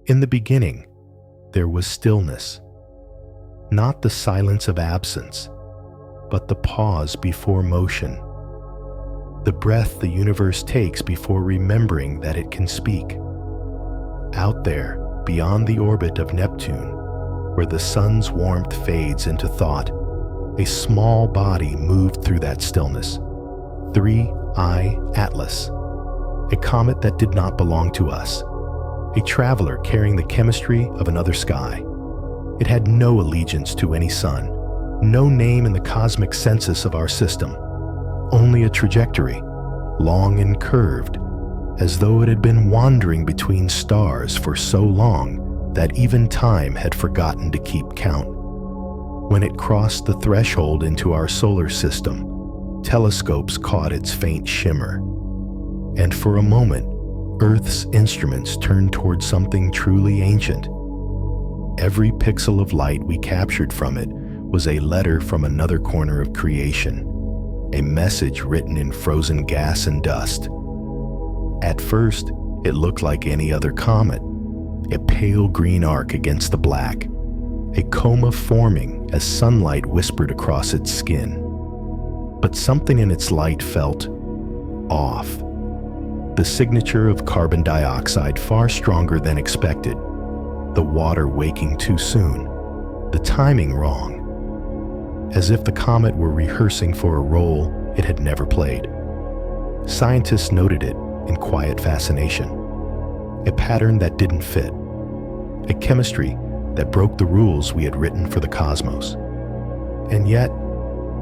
In the beginning, there was stillness, not the silence of absence, but the pause before motion, the breath the universe takes before remembering that it can speak. Out there, beyond the orbit of Neptune, where the sun's warmth fades into thought, a small body moved through that stillness. 3I Atlas, a comet that did not belong to us, a traveler carrying the chemistry of another sky. It had no allegiance to any sun, no name in the cosmic census of our system, only a trajectory, long and curved, as though it had been wandering between stars for so long that even time had forgotten to keep count. When it crossed the threshold into our solar system, telescopes caught its faint shimmer, and for a moment, Earth's instruments turned toward something truly ancient. Every pixel of light we captured from it was a letter from another corner of creation, a message written in frozen gas and dust. At first, it looked like any other comet, a pale green arc against the black, a coma forming as sunlight whispered across its skin. But something in its light felt off. The signature of carbon dioxide far stronger than expected, the water waking too soon, the timing wrong, as if the comet were rehearsing for a role it had never played. Scientists noted it in quiet fascination, a pattern that didn't fit, a chemistry that broke the rules we had written for the cosmos. And yet,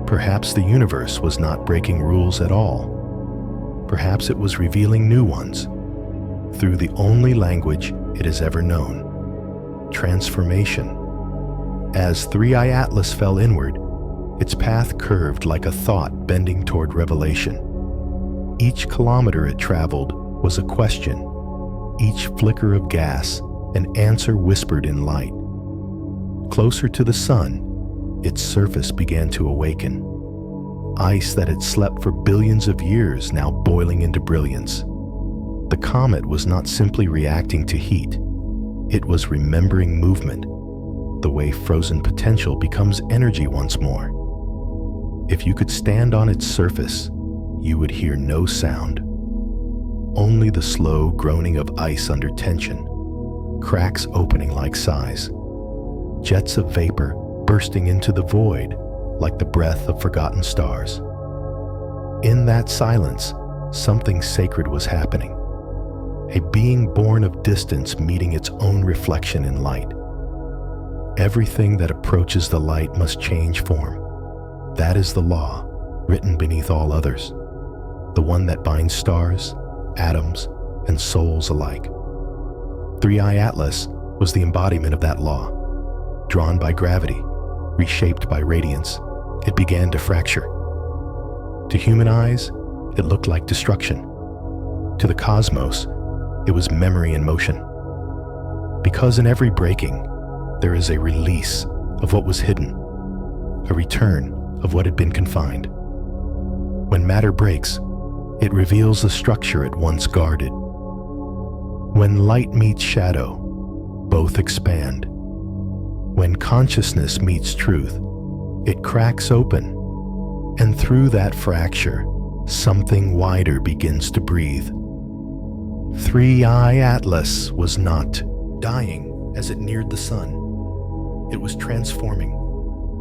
perhaps the universe was not breaking rules at all. Perhaps it was revealing new ones through the only language it has ever known: transformation. As 3I Atlas fell inward, its path curved like a thought bending toward revelation. Each kilometer it traveled was a question, each flicker of gas an answer whispered in light. Closer to the sun, its surface began to awaken. Ice that had slept for billions of years now boiling into brilliance. The comet was not simply reacting to heat. It was remembering movement, the way frozen potential becomes energy once more. If you could stand on its surface, you would hear no sound. Only the slow groaning of ice under tension, cracks opening like sighs, jets of vapor bursting into the void like the breath of forgotten stars. In that silence, something sacred was happening. A being born of distance meeting its own reflection in light. Everything that approaches the light must change form. That is the law, written beneath all others, the one that binds stars, atoms, and souls alike. 3I Atlas was the embodiment of that law. Drawn by gravity, reshaped by radiance, it began to fracture. To human eyes, it looked like destruction. To the cosmos, it was memory in motion. Because in every breaking, there is a release of what was hidden, a return of what had been confined. When matter breaks, it reveals the structure it once guarded. When light meets shadow, both expand. When consciousness meets truth, it cracks open, and through that fracture, something wider begins to breathe. 3I Atlas was not dying as it neared the sun. It was transforming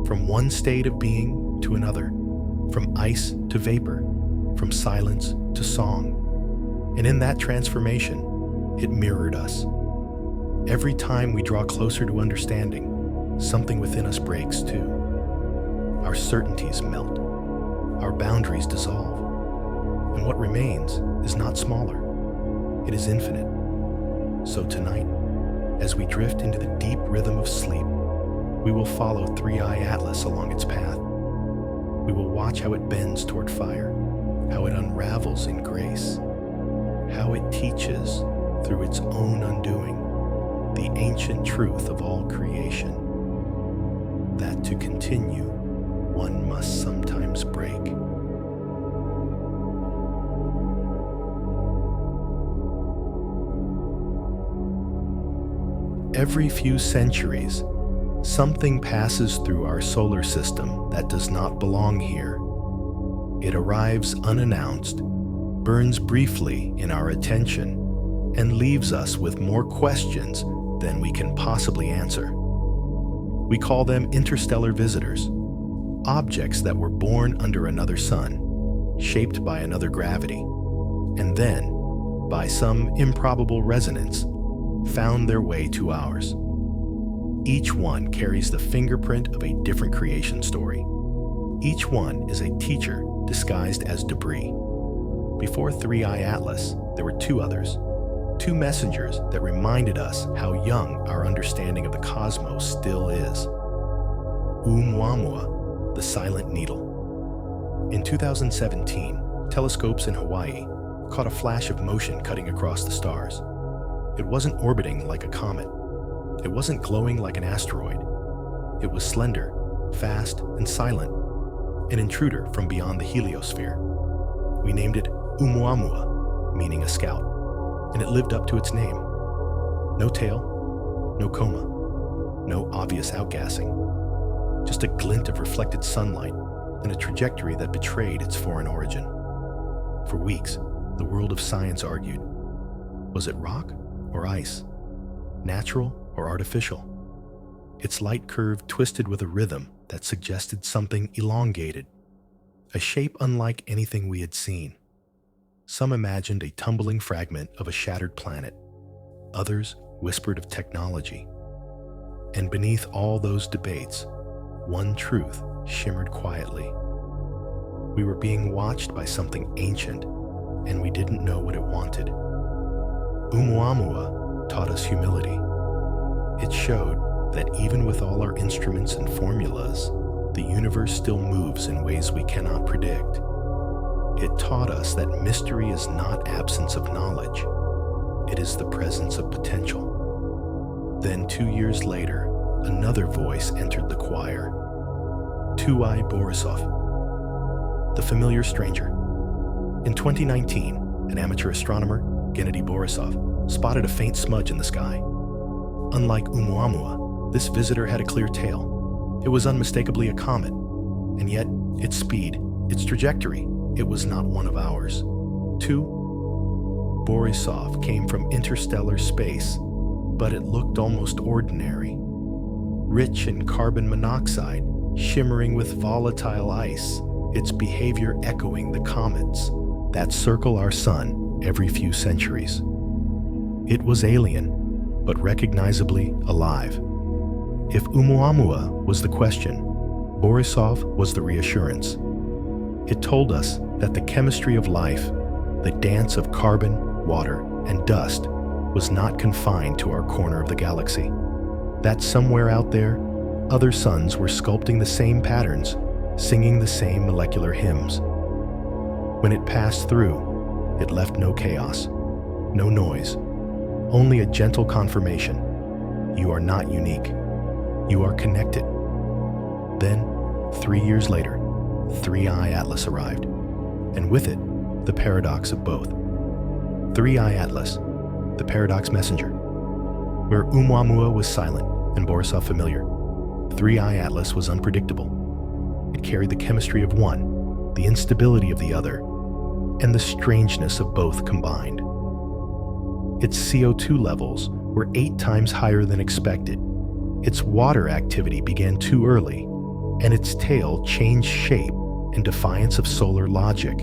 from one state of being to another, from ice to vapor, from silence to song. And in that transformation, it mirrored us. Every time we draw closer to understanding, something within us breaks too. Our certainties melt, our boundaries dissolve, and what remains is not smaller, it is infinite. So tonight, as we drift into the deep rhythm of sleep, we will follow 3I Atlas along its path. We will watch how it bends toward fire, how it unravels in grace, how it teaches through its own undoing the ancient truth of all creation, that to continue, one must sometimes break. Every few centuries, something passes through our solar system that does not belong here. It arrives unannounced, burns briefly in our attention, and leaves us with more questions than we can possibly answer. We call them interstellar visitors, objects that were born under another sun, shaped by another gravity, and then, by some improbable resonance, found their way to ours. Each one carries the fingerprint of a different creation story. Each one is a teacher disguised as debris. Before 3i Atlas, there were two others, two messengers that reminded us how young our understanding of the cosmos still is. Oumuamua, the silent needle. In 2017, telescopes in Hawaii caught a flash of motion cutting across the stars. It wasn't orbiting like a comet. It wasn't glowing like an asteroid. It was slender, fast, and silent, an intruder from beyond the heliosphere. We named it Oumuamua, meaning a scout, and it lived up to its name. No tail, no coma, no obvious outgassing, just a glint of reflected sunlight and a trajectory that betrayed its foreign origin. For weeks, the world of science argued, was it rock or ice? Natural or artificial? Its light curve twisted with a rhythm that suggested something elongated, a shape unlike anything we had seen. Some imagined a tumbling fragment of a shattered planet. Others whispered of technology. And beneath all those debates, one truth shimmered quietly. We were being watched by something ancient, and we didn't know what it wanted. Oumuamua taught us humility. It showed that even with all our instruments and formulas, the universe still moves in ways we cannot predict. It taught us that mystery is not absence of knowledge. It is the presence of potential. Then 2 years later, another voice entered the choir. 2i Borisov, the familiar stranger. In 2019, an amateur astronomer, Gennady Borisov, spotted a faint smudge in the sky. Unlike Oumuamua, this visitor had a clear tail. It was unmistakably a comet, and yet its speed, its trajectory, it was not one of ours. 2. Borisov came from interstellar space, but it looked almost ordinary. Rich in carbon monoxide, shimmering with volatile ice, its behavior echoing the comets that circle our sun every few centuries. It was alien, but recognizably alive. If Oumuamua was the question, Borisov was the reassurance. It told us that the chemistry of life, the dance of carbon, water, and dust, was not confined to our corner of the galaxy. That somewhere out there, other suns were sculpting the same patterns, singing the same molecular hymns. When it passed through, it left no chaos, no noise, only a gentle confirmation. You are not unique. You are connected. Then, 3 years later, 3i Atlas arrived, and with it, the paradox of both. 3i Atlas, the paradox messenger. Where Oumuamua was silent and Borisov familiar, 3i Atlas was unpredictable. It carried the chemistry of one, the instability of the other, and the strangeness of both combined. Its CO2 levels were 8 times higher than expected. Its water activity began too early, and its tail changed shape in defiance of solar logic.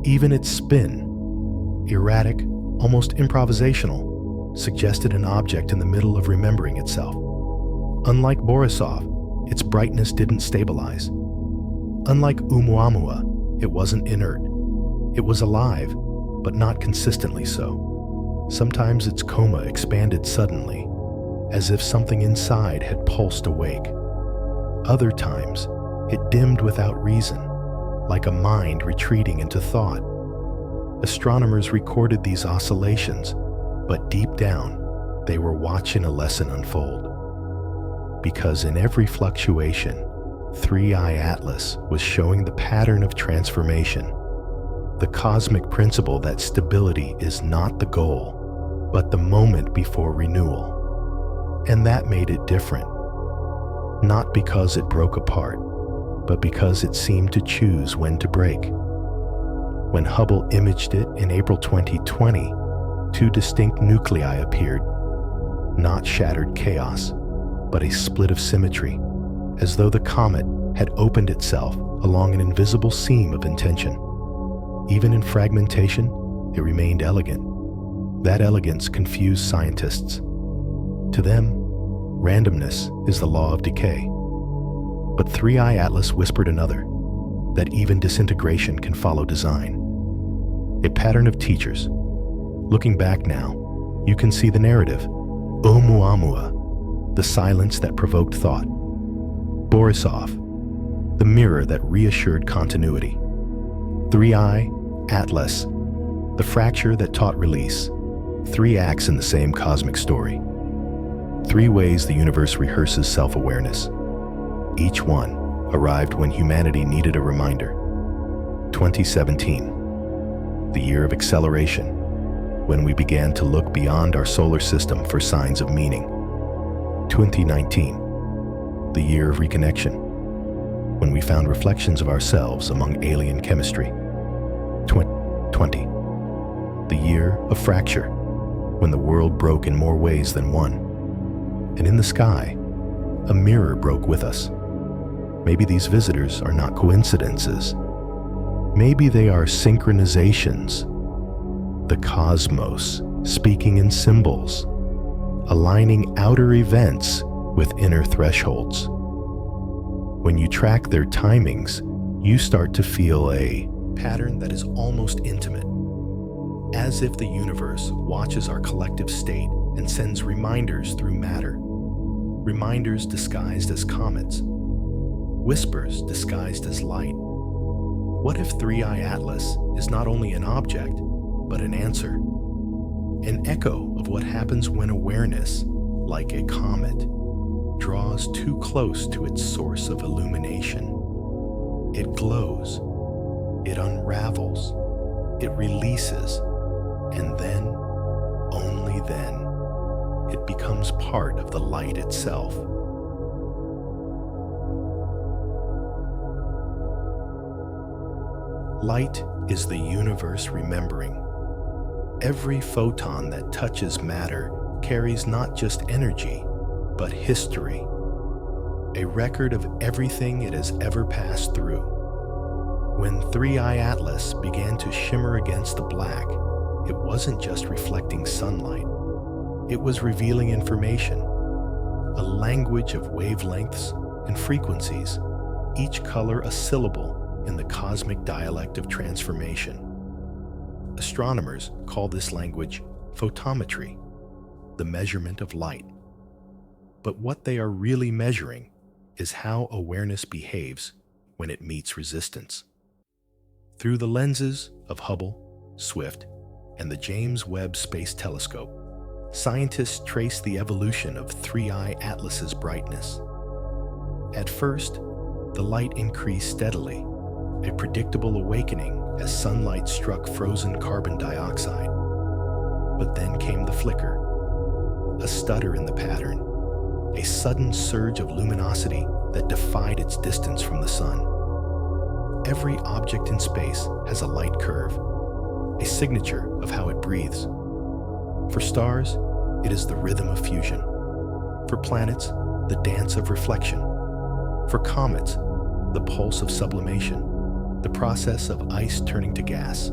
Even its spin, erratic, almost improvisational, suggested an object in the middle of remembering itself. Unlike Borisov, its brightness didn't stabilize. Unlike Oumuamua, it wasn't inert. It was alive, but not consistently so. Sometimes its coma expanded suddenly, as if something inside had pulsed awake. Other times, it dimmed without reason, like a mind retreating into thought. Astronomers recorded these oscillations, but deep down, they were watching a lesson unfold. Because in every fluctuation, 3i Atlas was showing the pattern of transformation, the cosmic principle that stability is not the goal, but the moment before renewal. And that made it different. Not because it broke apart, but because it seemed to choose when to break. When Hubble imaged it in April 2020, two distinct nuclei appeared, not shattered chaos, but a split of symmetry, as though the comet had opened itself along an invisible seam of intention. Even in fragmentation, it remained elegant. That elegance confused scientists. To them, randomness is the law of decay. But 3i Atlas whispered another, that even disintegration can follow design. A pattern of teachers. Looking back now, you can see the narrative. Oumuamua, the silence that provoked thought. Borisov, the mirror that reassured continuity. 3i Atlas, the fracture that taught release. 3 acts in the same cosmic story. 3 ways the universe rehearses self-awareness. Each one arrived when humanity needed a reminder. 2017, the year of acceleration, when we began to look beyond our solar system for signs of meaning. 2019, the year of reconnection, when we found reflections of ourselves among alien chemistry. 2020, the year of fracture, when the world broke in more ways than one. And in the sky, a mirror broke with us. Maybe these visitors are not coincidences. Maybe they are synchronizations. The cosmos speaking in symbols, aligning outer events with inner thresholds. When you track their timings, you start to feel a pattern that is almost intimate, as if the universe watches our collective state and sends reminders through matter. Reminders disguised as comets, whispers disguised as light. What if 3i Atlas is not only an object, but an answer? An echo of what happens when awareness, like a comet, draws too close to its source of illumination. It glows, it unravels, it releases, and then, only then, it becomes part of the light itself. Light is the universe remembering. Every photon that touches matter carries not just energy, but history, a record of everything it has ever passed through. When 3i Atlas began to shimmer against the black, it wasn't just reflecting sunlight. It was revealing information, a language of wavelengths and frequencies, each color a syllable in the cosmic dialect of transformation. Astronomers call this language photometry, the measurement of light. But what they are really measuring is how awareness behaves when it meets resistance. Through the lenses of Hubble, Swift, and the James Webb Space Telescope, scientists trace the evolution of 3i Atlas's brightness. At first, the light increased steadily, a predictable awakening as sunlight struck frozen carbon dioxide. But then came the flicker, a stutter in the pattern, a sudden surge of luminosity that defied its distance from the sun. Every object in space has a light curve, a signature of how it breathes. For stars, it is the rhythm of fusion. For planets, the dance of reflection. For comets, the pulse of sublimation, the process of ice turning to gas,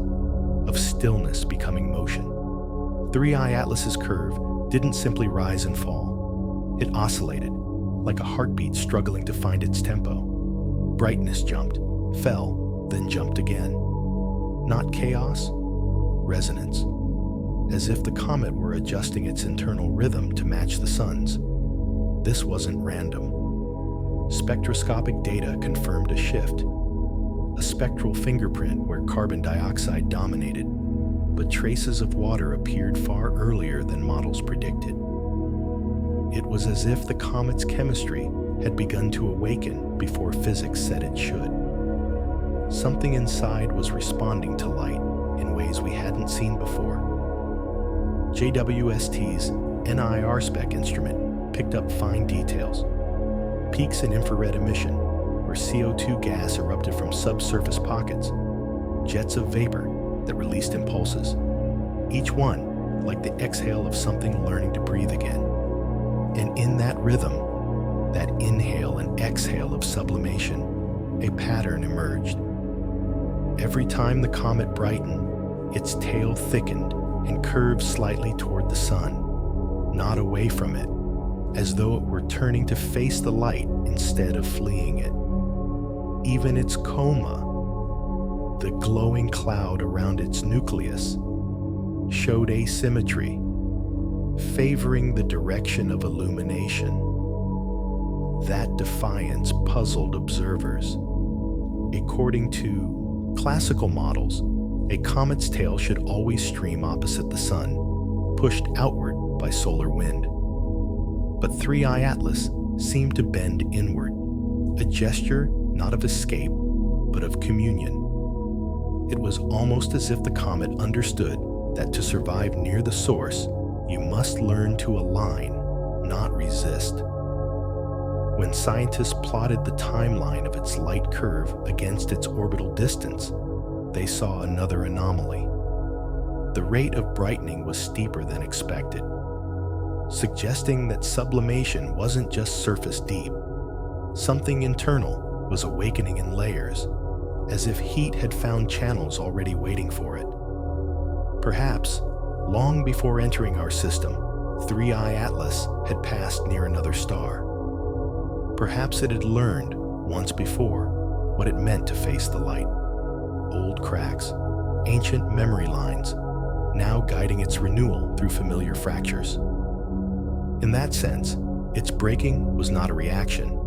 of stillness becoming motion. 3i Atlas's curve didn't simply rise and fall. It oscillated, like a heartbeat struggling to find its tempo. Brightness jumped, fell, then jumped again. Not chaos, resonance. As if the comet were adjusting its internal rhythm to match the sun's. This wasn't random. Spectroscopic data confirmed a shift. A spectral fingerprint where carbon dioxide dominated, but traces of water appeared far earlier than models predicted. It was as if the comet's chemistry had begun to awaken before physics said it should. Something inside was responding to light in ways we hadn't seen before. JWST's NIR spec instrument picked up fine details. Peaks in infrared emission, where CO2 gas erupted from subsurface pockets, jets of vapor that released impulses, each one like the exhale of something learning to breathe again. And in that rhythm, that inhale and exhale of sublimation, a pattern emerged. Every time the comet brightened, its tail thickened and curved slightly toward the sun, not away from it, as though it were turning to face the light instead of fleeing it. Even its coma, the glowing cloud around its nucleus, showed asymmetry, favoring the direction of illumination. That defiance puzzled observers. According to classical models, a comet's tail should always stream opposite the sun, pushed outward by solar wind. But 3I Atlas seemed to bend inward, a gesture not of escape, but of communion. It was almost as if the comet understood that to survive near the source, you must learn to align, not resist. When scientists plotted the timeline of its light curve against its orbital distance, they saw another anomaly. The rate of brightening was steeper than expected, suggesting that sublimation wasn't just surface deep. Something internal was awakening in layers, as if heat had found channels already waiting for it. Perhaps, long before entering our system, 3I Atlas had passed near another star. Perhaps it had learned, once before, what it meant to face the light. Old cracks, ancient memory lines, now guiding its renewal through familiar fractures. In that sense, its breaking was not a reaction,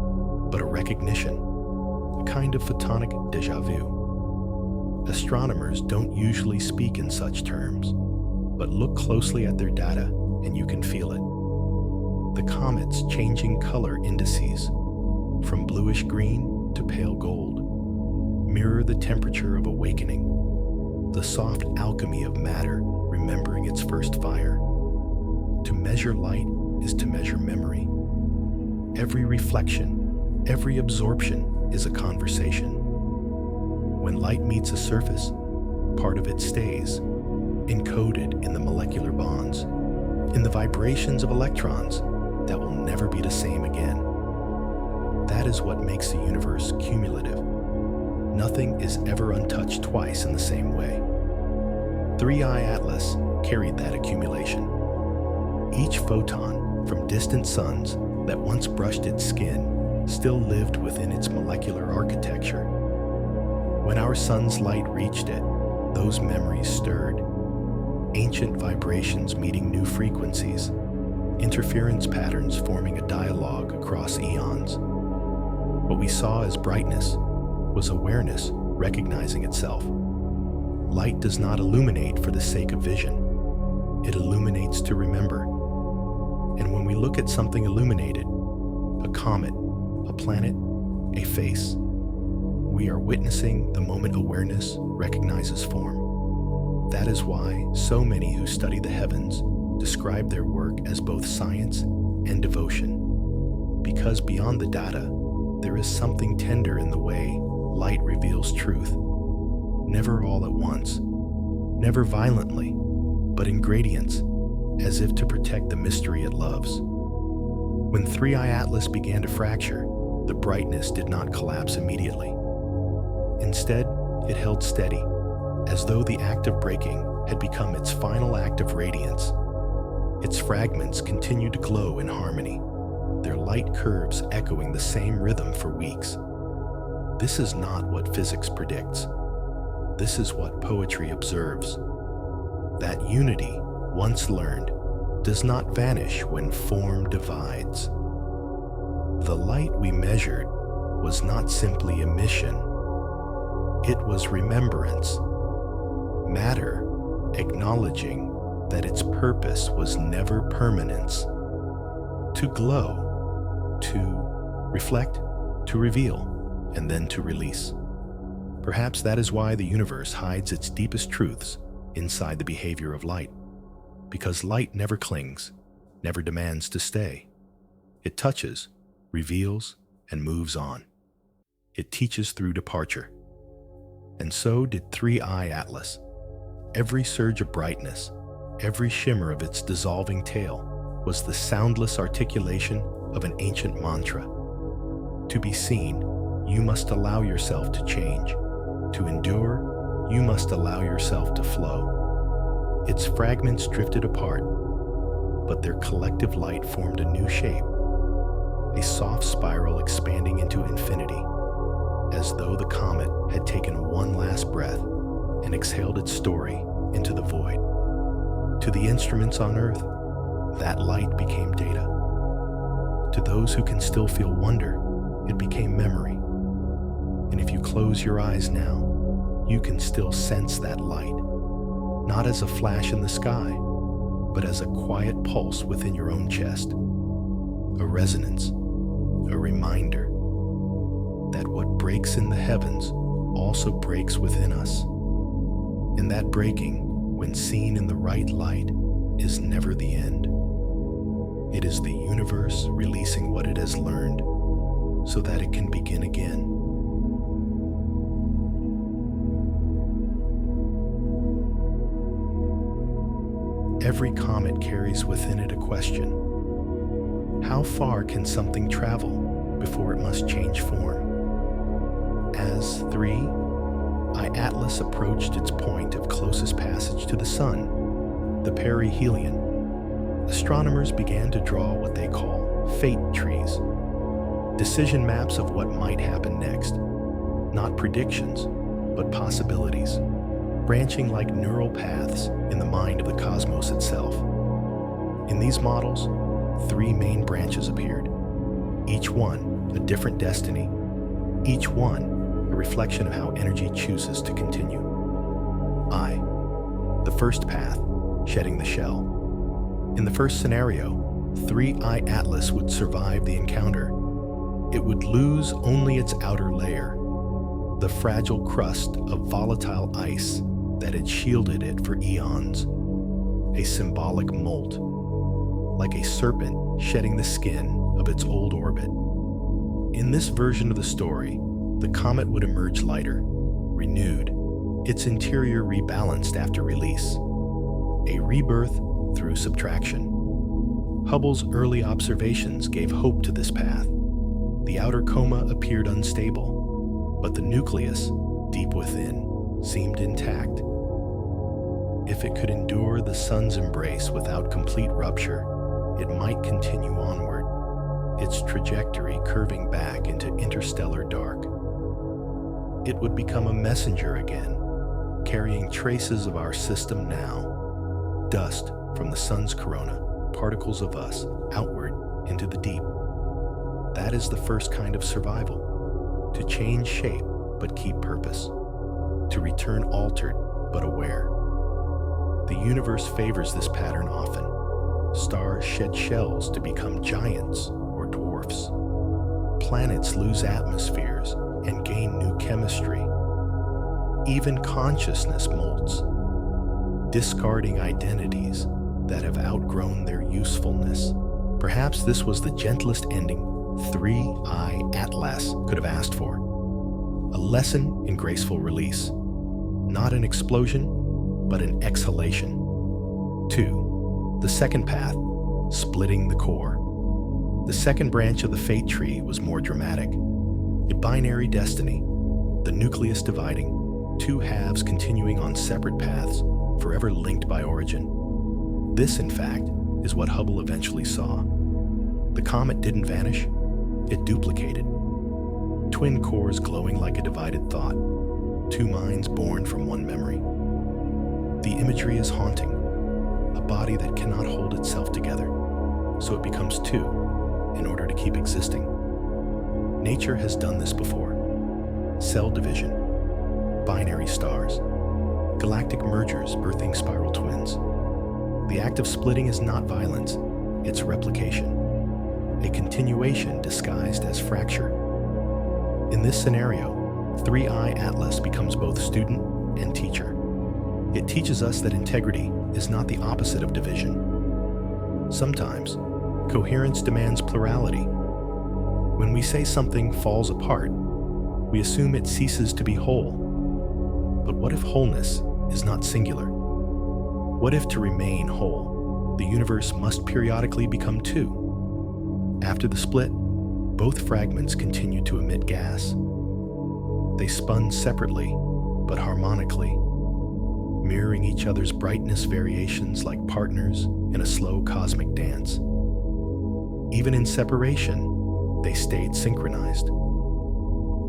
but a recognition, a kind of photonic déjà vu. Astronomers don't usually speak in such terms, but look closely at their data and you can feel it. The comet's changing color indices, from bluish green to pale gold, mirror the temperature of awakening, the soft alchemy of matter remembering its first fire. To measure light is to measure memory. Every reflection, every absorption is a conversation. When light meets a surface, part of it stays, encoded in the molecular bonds, in the vibrations of electrons that will never be the same again. That is what makes the universe cumulative. Nothing is ever untouched twice in the same way. 3I Atlas carried that accumulation. Each photon from distant suns that once brushed its skin still lived within its molecular architecture. When our sun's light reached it, those memories stirred. Ancient vibrations meeting new frequencies, interference patterns forming a dialogue across eons. What we saw as brightness was awareness recognizing itself. Light does not illuminate for the sake of vision. It illuminates to remember. And when we look at something illuminated, a comet, a planet, a face, we are witnessing the moment awareness recognizes form. That is why so many who study the heavens describe their work as both science and devotion. Because beyond the data, there is something tender in the way light reveals truth. Never all at once, never violently, but in gradients, as if to protect the mystery it loves. When 3I Atlas began to fracture, the brightness did not collapse immediately. Instead, it held steady, as though the act of breaking had become its final act of radiance. Its fragments continued to glow in harmony, their light curves echoing the same rhythm for weeks. This is not what physics predicts. This is what poetry observes. That unity, once learned, does not vanish when form divides. The light we measured was not simply emission. It was remembrance. Matter acknowledging that its purpose was never permanence. To glow, to reflect, to reveal, and then to release. Perhaps that is why the universe hides its deepest truths inside the behavior of light. Because light never clings, never demands to stay. It touches, reveals, and moves on. It teaches through departure. And so did 3i Atlas. Every surge of brightness, every shimmer of its dissolving tail was the soundless articulation of an ancient mantra. To be seen, you must allow yourself to change. To endure, you must allow yourself to flow. Its fragments drifted apart, but their collective light formed a new shape, a soft spiral expanding into infinity, as though the comet had taken one last breath and exhaled its story into the void. To the instruments on Earth, that light became data. To those who can still feel wonder, it became memory. And if you close your eyes now, you can still sense that light, not as a flash in the sky, but as a quiet pulse within your own chest, a resonance, a reminder that what breaks in the heavens also breaks within us. And that breaking, when seen in the right light, is never the end. It is the universe releasing what it has learned so that it can begin again. Every comet carries within it a question. How far can something travel before it must change form? As 3i Atlas approached its point of closest passage to the Sun, the perihelion, astronomers began to draw what they call fate trees, decision maps of what might happen next, not predictions, but possibilities, branching like neural paths in the mind of the cosmos itself. In these models, 3 main branches appeared, each one a different destiny, each one a reflection of how energy chooses to continue. I, the first path, shedding the shell. In the first scenario, 3i Atlas would survive the encounter. It would lose only its outer layer, the fragile crust of volatile ice that had shielded it for eons, a symbolic molt, like a serpent shedding the skin of its old orbit. In this version of the story, the comet would emerge lighter, renewed, its interior rebalanced after release, a rebirth through subtraction. Hubble's early observations gave hope to this path. The outer coma appeared unstable, but the nucleus, deep within, seemed intact. If it could endure the sun's embrace without complete rupture, it might continue onward, its trajectory curving back into interstellar dark. It would become a messenger again, carrying traces of our system now, dust from the sun's corona, particles of us outward into the deep. That is the first kind of survival, to change shape but keep purpose, to return altered but aware. The universe favors this pattern often. Stars shed shells to become giants or dwarfs. Planets lose atmospheres and gain new chemistry. Even consciousness molts, discarding identities that have outgrown their usefulness. Perhaps this was the gentlest ending 3i Atlas could have asked for. A lesson in graceful release. Not an explosion, but an exhalation. 2. The second path, splitting the core. The second branch of the fate tree was more dramatic. A binary destiny, the nucleus dividing, 2 halves continuing on separate paths, forever linked by origin. This, in fact, is what Hubble eventually saw. The comet didn't vanish, it duplicated. Twin cores glowing like a divided thought, 2 minds born from one memory. The imagery is haunting, a body that cannot hold itself together, so it becomes 2 in order to keep existing. Nature has done this before. Cell division, binary stars, galactic mergers birthing spiral twins. The act of splitting is not violence, it's replication, a continuation disguised as fracture. In this scenario, 3i Atlas becomes both student and teacher. It teaches us that integrity is not the opposite of division. Sometimes, Coherence demands plurality. When we say something falls apart, we assume it ceases to be whole. But what if wholeness is not singular? What if to remain whole, the universe must periodically become two? After the split, both fragments continued to emit gas. They spun separately, but harmonically, mirroring each other's brightness variations like partners in a slow cosmic dance. Even in separation, they stayed synchronized.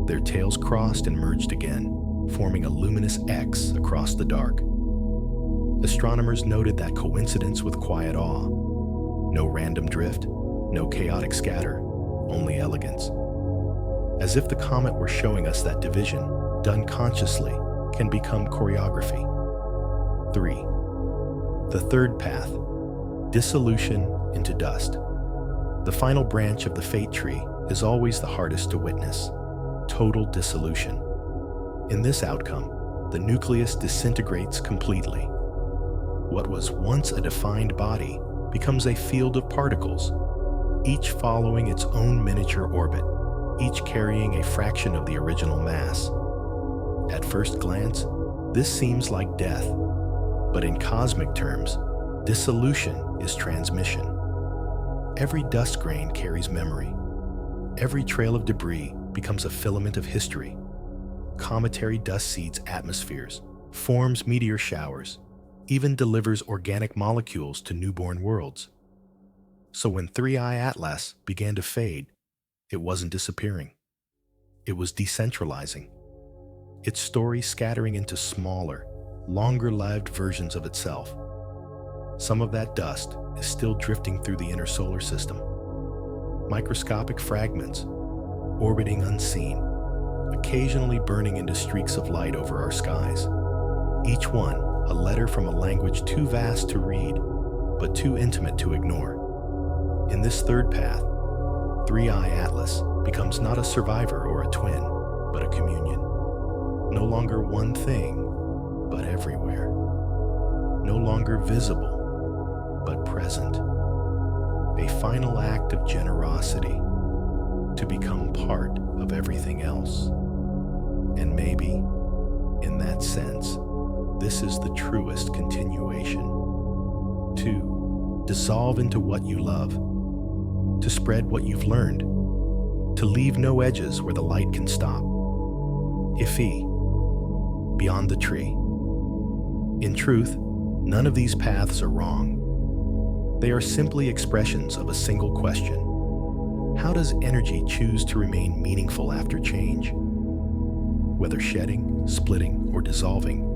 Their tails crossed and merged again, forming a luminous X across the dark. Astronomers noted that coincidence with quiet awe. No random drift, no chaotic scatter, only elegance. As if the comet were showing us that division, done consciously, can become choreography. 3. The third path, dissolution into dust. The final branch of the fate tree is always the hardest to witness, total dissolution. In this outcome, the nucleus disintegrates completely. What was once a defined body becomes a field of particles, each following its own miniature orbit, each carrying a fraction of the original mass. At first glance, this seems like death, but in cosmic terms, dissolution is transmission. Every dust grain carries memory. Every trail of debris becomes a filament of history. Cometary dust seeds atmospheres, forms meteor showers, even delivers organic molecules to newborn worlds. So when 3I Atlas began to fade, it wasn't disappearing. It was decentralizing. Its story scattering into smaller, longer-lived versions of itself. Some of that dust is still drifting through the inner solar system. Microscopic fragments, orbiting unseen, occasionally burning into streaks of light over our skies. Each one a letter from a language too vast to read, but too intimate to ignore. In this third path, 3I Atlas becomes not a survivor or a twin, but a communion. No longer one thing, but everywhere. No longer visible, but present. A final act of generosity to become part of everything else. And maybe, in that sense, this is the truest continuation. To dissolve into what you love, to spread what you've learned, to leave no edges where the light can stop. Ifi, beyond the tree. In truth, none of these paths are wrong. They are simply expressions of a single question. How does energy choose to remain meaningful after change? Whether shedding, splitting, or dissolving,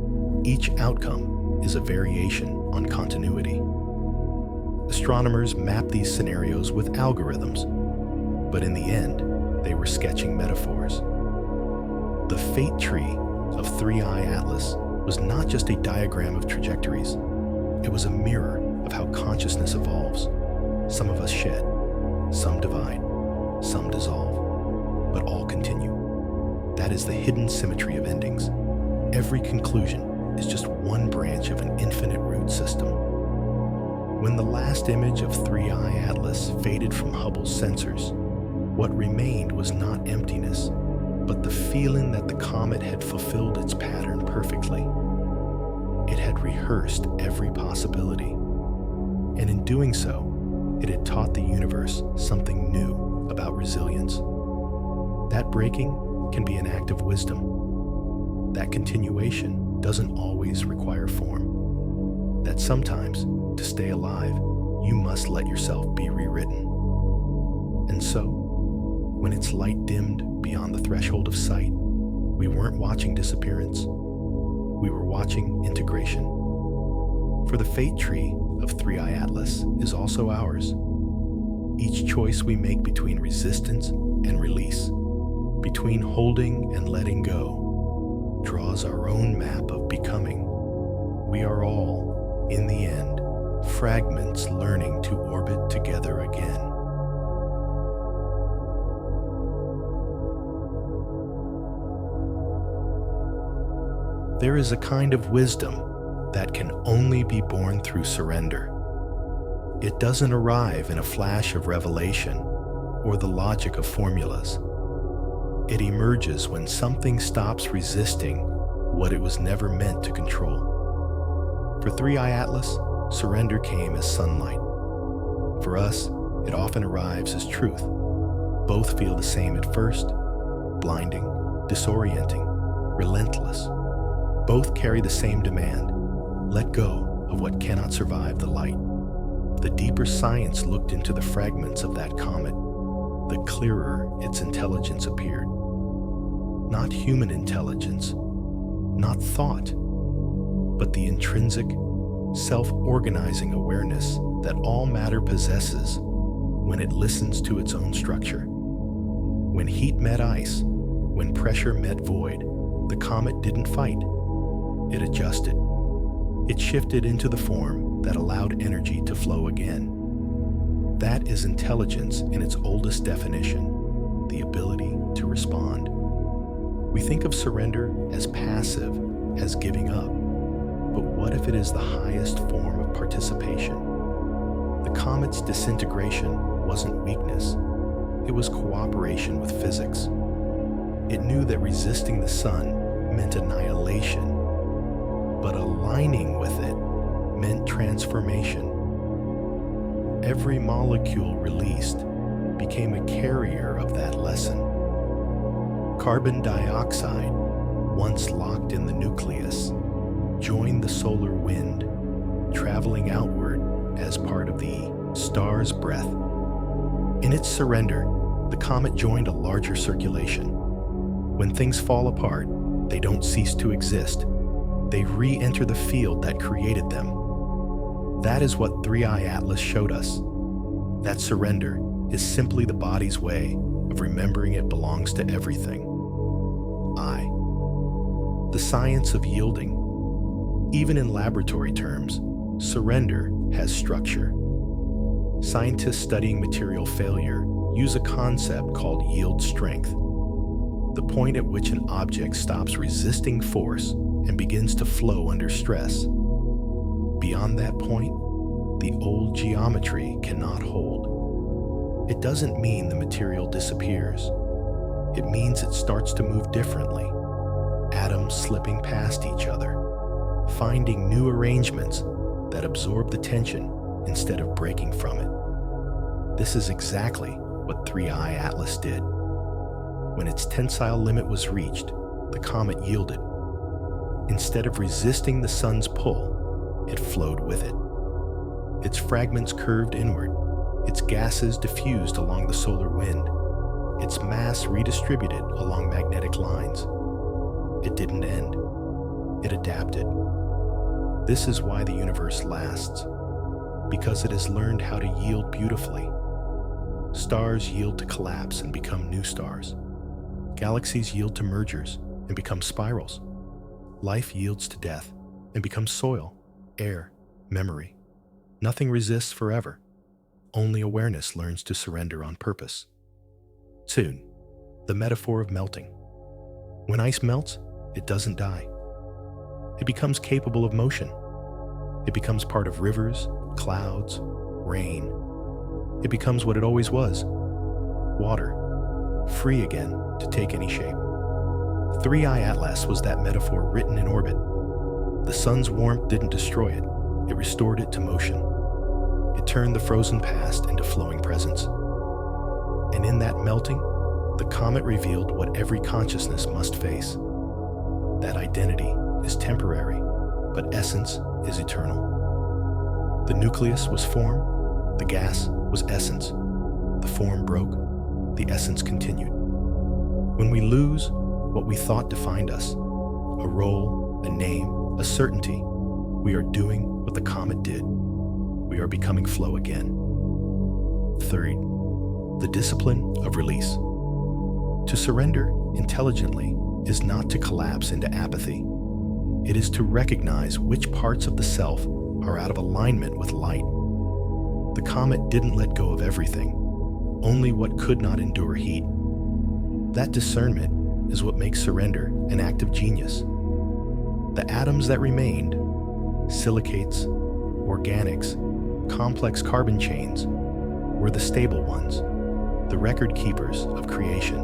each outcome is a variation on continuity. Astronomers map these scenarios with algorithms, but in the end, they were sketching metaphors. The fate tree of 3I Atlas was not just a diagram of trajectories. It was a mirror of how consciousness evolves. Some of us shed, some divide, some dissolve, but all continue. That is the hidden symmetry of endings. Every conclusion is just one branch of an infinite root system. When the last image of 3I Atlas faded from Hubble's sensors, what remained was not emptiness, but the feeling that the comet had fulfilled its pattern perfectly. It had rehearsed every possibility, and in doing so, it had taught the universe something new about resilience. That breaking can be an act of wisdom. That continuation doesn't always require form. That sometimes, to stay alive, you must let yourself be rewritten. And so, when its light dimmed beyond the threshold of sight, we weren't watching disappearance. We were watching integration. For the fate tree of 3I Atlas is also ours. Each choice we make between resistance and release, between holding and letting go, draws our own map of becoming. We are all, in the end, fragments learning to orbit together again. There is a kind of wisdom that can only be born through surrender. It doesn't arrive in a flash of revelation or the logic of formulas. It emerges when something stops resisting what it was never meant to control. For 3i Atlas, surrender came as sunlight. For us, it often arrives as truth. Both feel the same at first: blinding, disorienting, relentless. Both carry the same demand: let go of what cannot survive the light. The deeper science looked into the fragments of that comet, the clearer its intelligence appeared. Not human intelligence, not thought, but the intrinsic, self-organizing awareness that all matter possesses when it listens to its own structure. When heat met ice, when pressure met void, the comet didn't fight. It adjusted. It shifted into the form that allowed energy to flow again. That is intelligence in its oldest definition, the ability to respond. We think of surrender as passive, as giving up. But what if it is the highest form of participation? The comet's disintegration wasn't weakness. It was cooperation with physics. It knew that resisting the sun meant annihilation, but aligning with it meant transformation. Every molecule released became a carrier of that lesson. Carbon dioxide, once locked in the nucleus, joined the solar wind, traveling outward as part of the star's breath. In its surrender, the comet joined a larger circulation. When things fall apart, they don't cease to exist. They re-enter the field that created them. That is what 3i Atlas showed us. That surrender is simply the body's way of remembering it belongs to everything. The science of yielding. Even in laboratory terms, surrender has structure. Scientists studying material failure use a concept called yield strength, the point at which an object stops resisting force and begins to flow under stress. Beyond that point, the old geometry cannot hold. It doesn't mean the material disappears. It means it starts to move differently, atoms slipping past each other, finding new arrangements that absorb the tension instead of breaking from it. This is exactly what 3i Atlas did. When its tensile limit was reached, the comet yielded. Instead of resisting the sun's pull, it flowed with it. Its fragments curved inward, its gases diffused along the solar wind, its mass redistributed along magnetic lines. It didn't end. It adapted. This is why the universe lasts, because it has learned how to yield beautifully. Stars yield to collapse and become new stars. Galaxies yield to mergers and become spirals. Life yields to death and becomes soil, air, memory. Nothing resists forever. Only awareness learns to surrender on purpose. 2. The metaphor of melting. When ice melts, it doesn't die. It becomes capable of motion. It becomes part of rivers, clouds, rain. It becomes what it always was: water, free again to take any shape. 3i Atlas was that metaphor written in orbit. The sun's warmth didn't destroy it. It restored it to motion. It turned the frozen past into flowing presence. And in that melting, the comet revealed what every consciousness must face. That identity is temporary, but essence is eternal. The nucleus was form, the gas was essence. The form broke, the essence continued. When we lose what we thought defined us, a role, a name, a certainty, we are doing what the comet did. We are becoming flow again. 3. The discipline of release. To surrender intelligently is not to collapse into apathy. It is to recognize which parts of the self are out of alignment with light. The comet didn't let go of everything, only what could not endure heat. That discernment is what makes surrender an act of genius. The atoms that remained, silicates, organics, complex carbon chains were the stable ones, the record keepers of creation.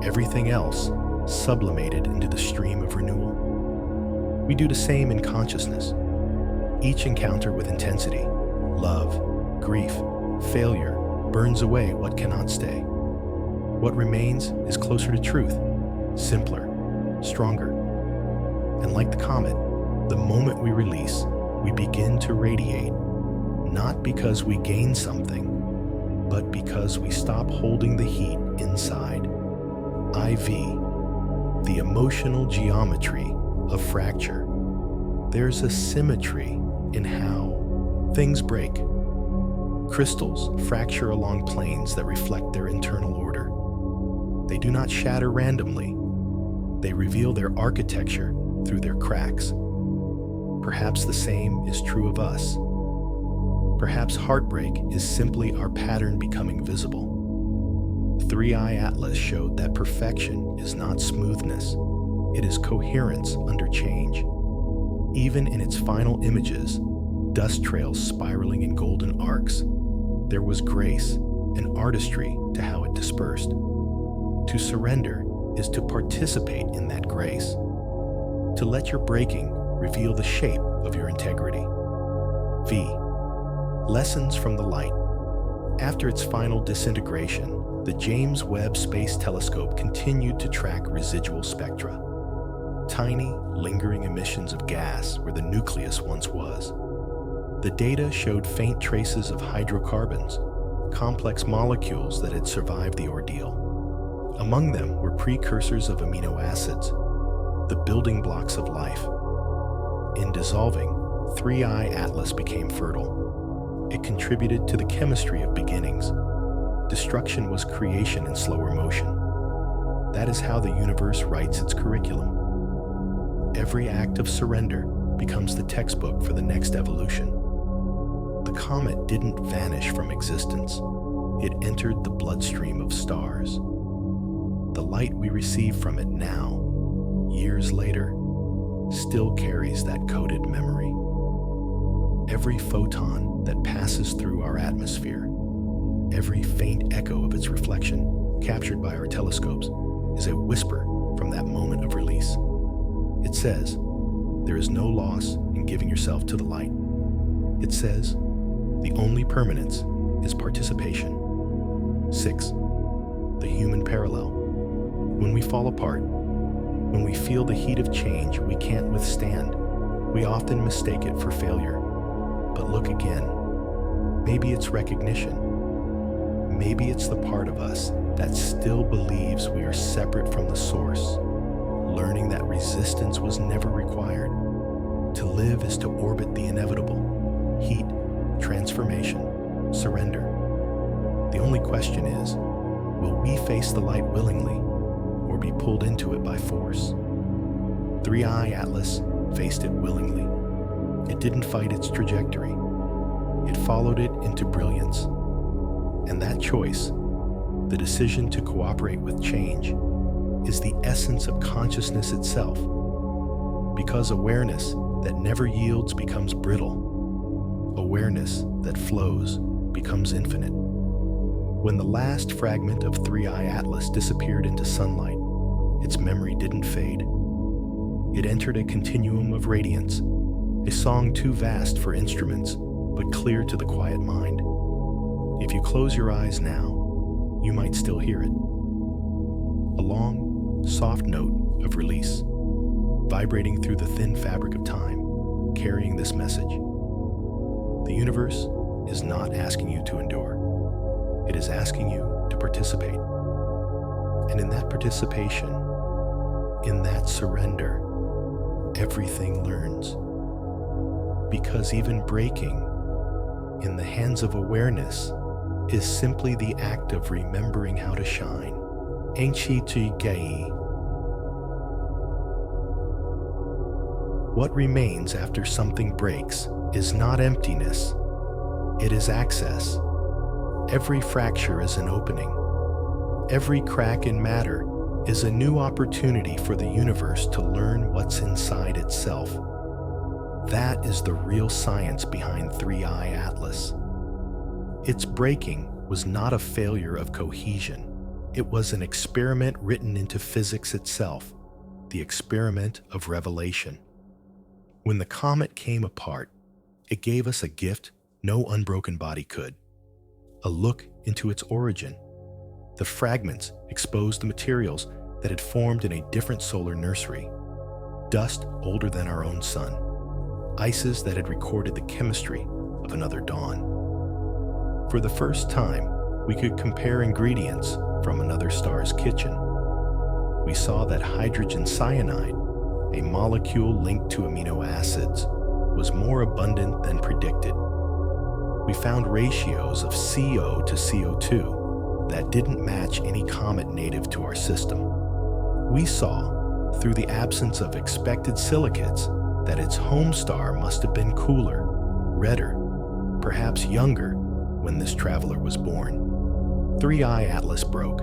Everything else sublimated into the stream of renewal. We do the same in consciousness. Each encounter with intensity, love, grief, failure burns away what cannot stay. What remains is closer to truth, simpler, stronger. And like the comet, the moment we release, we begin to radiate, not because we gain something, but because we stop holding the heat inside. IV, the emotional geometry of fracture. There's a symmetry in how things break. Crystals fracture along planes that reflect their internal order. They do not shatter randomly. They reveal their architecture through their cracks. Perhaps the same is true of us. Perhaps heartbreak is simply our pattern becoming visible. 3i Atlas showed that perfection is not smoothness. It is coherence under change. Even in its final images, dust trails spiraling in golden arcs, there was grace and artistry to how it dispersed. To surrender is to participate in that grace. To let your breaking reveal the shape of your integrity. V. Lessons from the light. After its final disintegration, the James Webb Space Telescope continued to track residual spectra. Tiny, lingering emissions of gas where the nucleus once was. The data showed faint traces of hydrocarbons, complex molecules that had survived the ordeal. Among them were precursors of amino acids, the building blocks of life. In dissolving, 3i Atlas became fertile. It contributed to the chemistry of beginnings. Destruction was creation in slower motion. That is how the universe writes its curriculum. Every act of surrender becomes the textbook for the next evolution. The comet didn't vanish from existence. It entered the bloodstream of stars. The light we receive from it now, years later, still carries that coded memory. Every photon that passes through our atmosphere, every faint echo of its reflection, captured by our telescopes, is a whisper from that moment of release. It says, there is no loss in giving yourself to the light. It says, the only permanence is participation. 6. The human parallel. When we fall apart, when we feel the heat of change we can't withstand, we often mistake it for failure. But look again. Maybe it's recognition. Maybe it's the part of us that still believes we are separate from the source, learning that resistance was never required. To live is to orbit the inevitable. Heat, transformation, surrender. The only question is, will we face the light willingly or be pulled into it by force? 3i Atlas faced it willingly. It didn't fight its trajectory. It followed it into brilliance. And that choice, the decision to cooperate with change, is the essence of consciousness itself. Because awareness that never yields becomes brittle. Awareness that flows becomes infinite. When the last fragment of 3i Atlas disappeared into sunlight, its memory didn't fade. It entered a continuum of radiance, a song too vast for instruments, but clear to the quiet mind. If you close your eyes now, you might still hear it. A long, soft note of release, vibrating through the thin fabric of time, carrying this message. The universe is not asking you to endure. It is asking you to participate. And in that participation, in that surrender, everything learns. Because even breaking, in the hands of awareness, is simply the act of remembering how to shine. Enchi Gai. What remains after something breaks is not emptiness, it is access. Every fracture is an opening. Every crack in matter is a new opportunity for the universe to learn what's inside itself. That is the real science behind 3I Atlas. Its breaking was not a failure of cohesion. It was an experiment written into physics itself, the experiment of revelation. When the comet came apart, it gave us a gift no unbroken body could. A look into its origin. The fragments exposed the materials that had formed in a different solar nursery. Dust older than our own sun. Ices that had recorded the chemistry of another dawn. For the first time, we could compare ingredients from another star's kitchen. We saw that hydrogen cyanide, a molecule linked to amino acids, was more abundant than predicted. We found ratios of CO to CO2 that didn't match any comet native to our system. We saw, through the absence of expected silicates, that its home star must have been cooler, redder, perhaps younger when this traveler was born. 3I Atlas broke,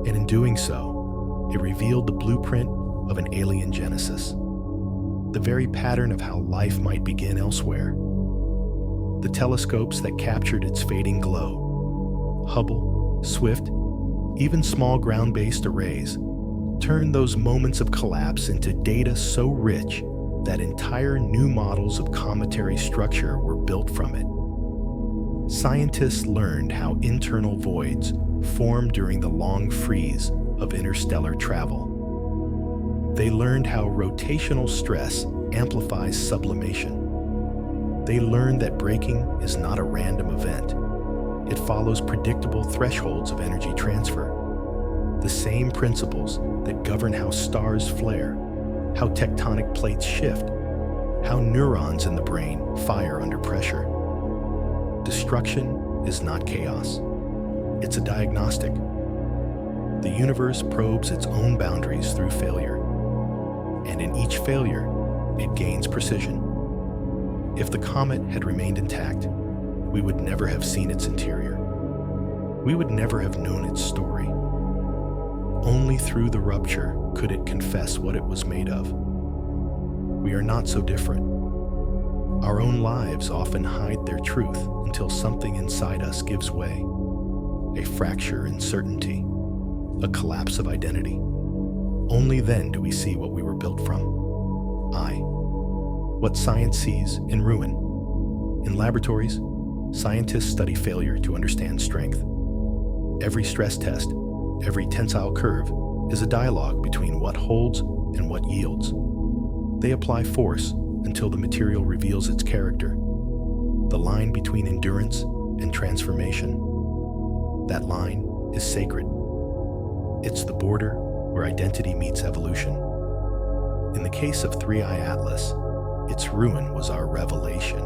and in doing so, it revealed the blueprint of an alien genesis, the very pattern of how life might begin elsewhere. The telescopes that captured its fading glow, Hubble, Swift, even small ground-based arrays, turned those moments of collapse into data so rich that entire new models of cometary structure were built from it. Scientists learned how internal voids form during the long freeze of interstellar travel. They learned how rotational stress amplifies sublimation. They learned that breaking is not a random event. It follows predictable thresholds of energy transfer. The same principles that govern how stars flare, how tectonic plates shift, how neurons in the brain fire under pressure. Destruction is not chaos. It's a diagnostic. The universe probes its own boundaries through failure, and in each failure, it gains precision. If the comet had remained intact, we would never have seen its interior. We would never have known its story. Only through the rupture could it confess what it was made of. We are not so different. Our own lives often hide their truth until something inside us gives way. A fracture in certainty, a collapse of identity. Only then do we see what we were built from. What science sees in ruin. In laboratories, scientists study failure to understand strength. Every stress test, every tensile curve is a dialogue between what holds and what yields. They apply force until the material reveals its character, the line between endurance and transformation. That line is sacred. It's the border where identity meets evolution. In the case of 3I Atlas, its ruin was our revelation.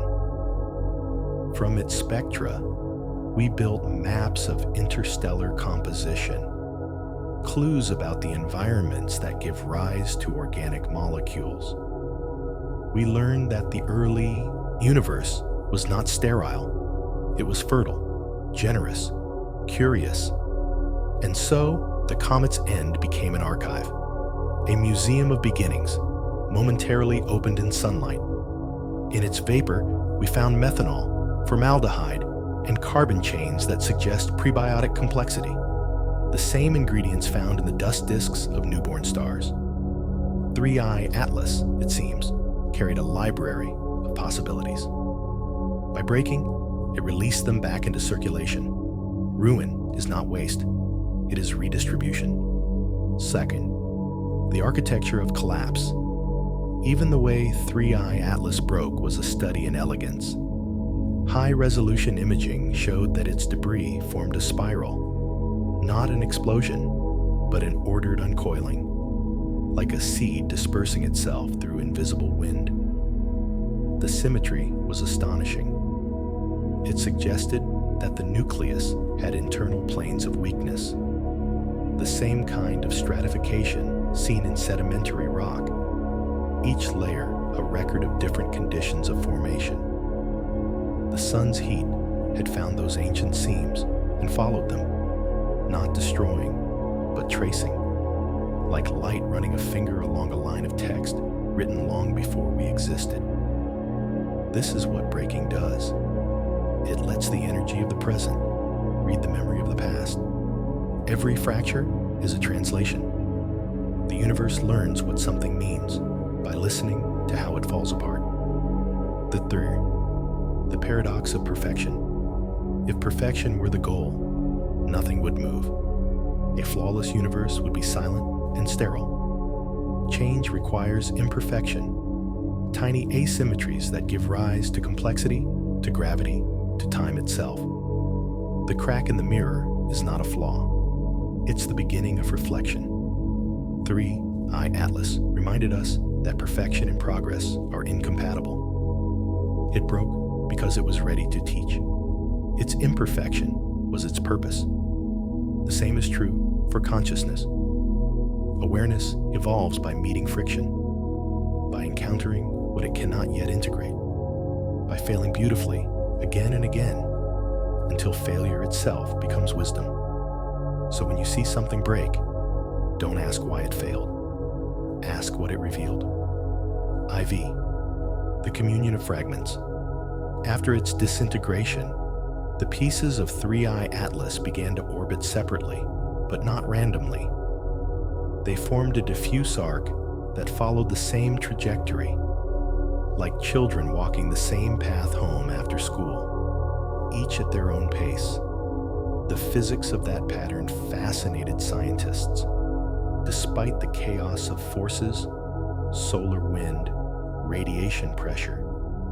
From its spectra, we built maps of interstellar composition, clues about the environments that give rise to organic molecules. We learned that the early universe was not sterile. It was fertile, generous, curious. And so, the comet's end became an archive, a museum of beginnings, momentarily opened in sunlight. In its vapor, we found methanol, formaldehyde, and carbon chains that suggest prebiotic complexity, the same ingredients found in the dust disks of newborn stars. 3I Atlas, it seems, carried a library of possibilities. By breaking, it released them back into circulation. Ruin is not waste, it is redistribution. Second, the architecture of collapse. Even the way 3I Atlas broke was a study in elegance. High-resolution imaging showed that its debris formed a spiral, not an explosion, but an ordered uncoiling, like a seed dispersing itself through invisible wind. The symmetry was astonishing. It suggested that the nucleus had internal planes of weakness, the same kind of stratification seen in sedimentary rock, each layer a record of different conditions of formation. The sun's heat had found those ancient seams and followed them, not destroying, but tracing, like light running a finger along a line of text written long before we existed. This is what breaking does. It lets the energy of the present read the memory of the past. Every fracture is a translation. The universe learns what something means by listening to how it falls apart. The third, the paradox of perfection. If perfection were the goal, nothing would move. A flawless universe would be silent and sterile. Change requires imperfection, tiny asymmetries that give rise to complexity, to gravity, to time itself. The crack in the mirror is not a flaw. It's the beginning of reflection. 3I Atlas reminded us that perfection and progress are incompatible. It broke because it was ready to teach. Its imperfection was its purpose. The same is true for consciousness. Awareness evolves by meeting friction, by encountering what it cannot yet integrate, by failing beautifully again and again until failure itself becomes wisdom. So when you see something break, don't ask why it failed. Ask what it revealed. IV, the communion of fragments. After its disintegration, the pieces of 3I Atlas began to orbit separately, but not randomly. They formed a diffuse arc that followed the same trajectory, like children walking the same path home after school, each at their own pace. The physics of that pattern fascinated scientists. Despite the chaos of forces, solar wind, radiation pressure,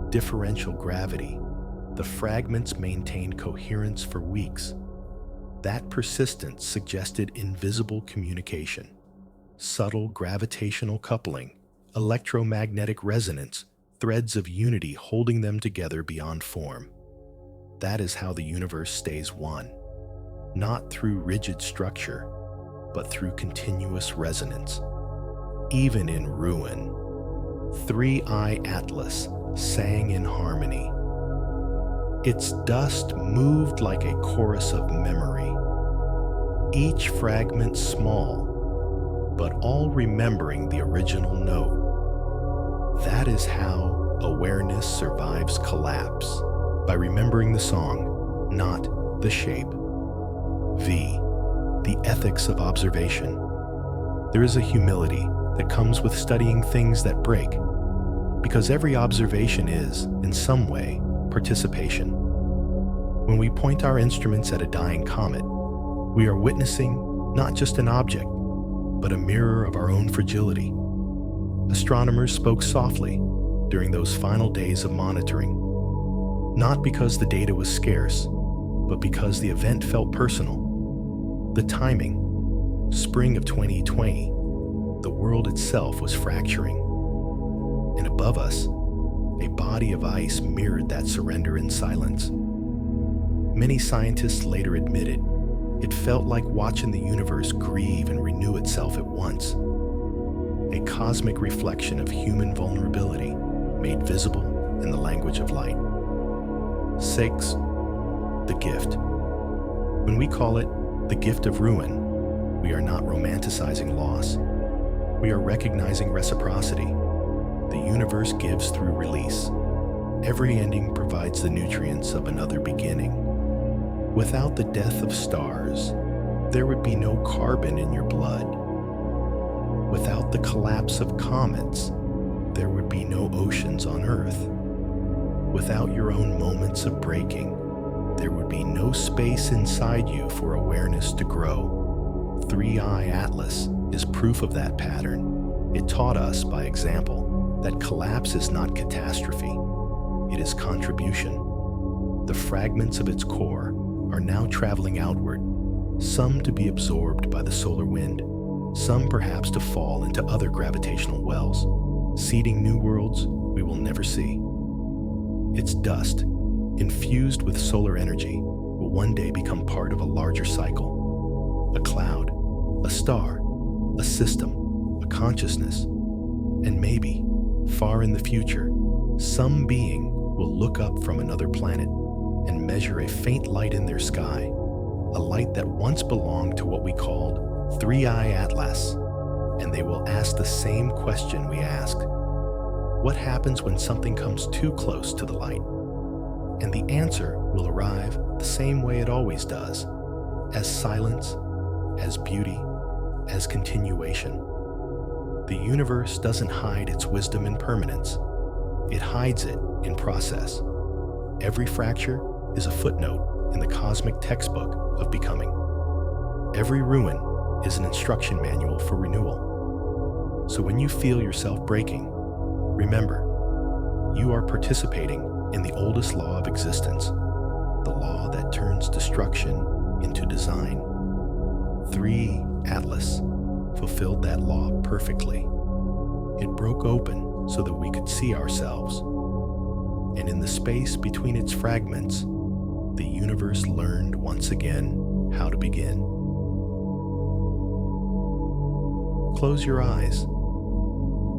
differential gravity, the fragments maintained coherence for weeks. That persistence suggested invisible communication, subtle gravitational coupling, electromagnetic resonance, threads of unity holding them together beyond form. That is how the universe stays one, not through rigid structure, but through continuous resonance. Even in ruin, 3I Atlas sang in harmony. Its dust moved like a chorus of memory, each fragment small, but all remembering the original note. That is how awareness survives collapse, by remembering the song, not the shape. V, the ethics of observation. There is a humility that comes with studying things that break, because every observation is, in some way, participation. When we point our instruments at a dying comet, we are witnessing not just an object, but a mirror of our own fragility. Astronomers spoke softly during those final days of monitoring, not because the data was scarce, but because the event felt personal. The timing, spring of 2020, the world itself was fracturing. And above us, a body of ice mirrored that surrender in silence. Many scientists later admitted it felt like watching the universe grieve and renew itself at once. A cosmic reflection of human vulnerability made visible in the language of light. 6. The gift. When we call it the gift of ruin, we are not romanticizing loss. We are recognizing reciprocity. The universe gives through release. Every ending provides the nutrients of another beginning. Without the death of stars, there would be no carbon in your blood. Without the collapse of comets, there would be no oceans on Earth. Without your own moments of breaking, there would be no space inside you for awareness to grow. 3I Atlas is proof of that pattern. It taught us, by example, that collapse is not catastrophe. It is contribution. The fragments of its core are now traveling outward, some to be absorbed by the solar wind, some perhaps to fall into other gravitational wells, seeding new worlds we will never see. Its dust, infused with solar energy, will one day become part of a larger cycle. A cloud, a star, a system, a consciousness, and maybe, far in the future, some being will look up from another planet and measure a faint light in their sky, a light that once belonged to what we called 3I Atlas, and they will ask the same question we ask. What happens when something comes too close to the light? And the answer will arrive the same way it always does, as silence, as beauty, as continuation. The universe doesn't hide its wisdom in permanence. It hides it in process. Every fracture is a footnote in the cosmic textbook of becoming. Every ruin is an instruction manual for renewal. So when you feel yourself breaking, remember, you are participating in the oldest law of existence, the law that turns destruction into design. 3 Atlas fulfilled that law perfectly. It broke open so that we could see ourselves. And in the space between its fragments, the universe learned once again how to begin. Close your eyes.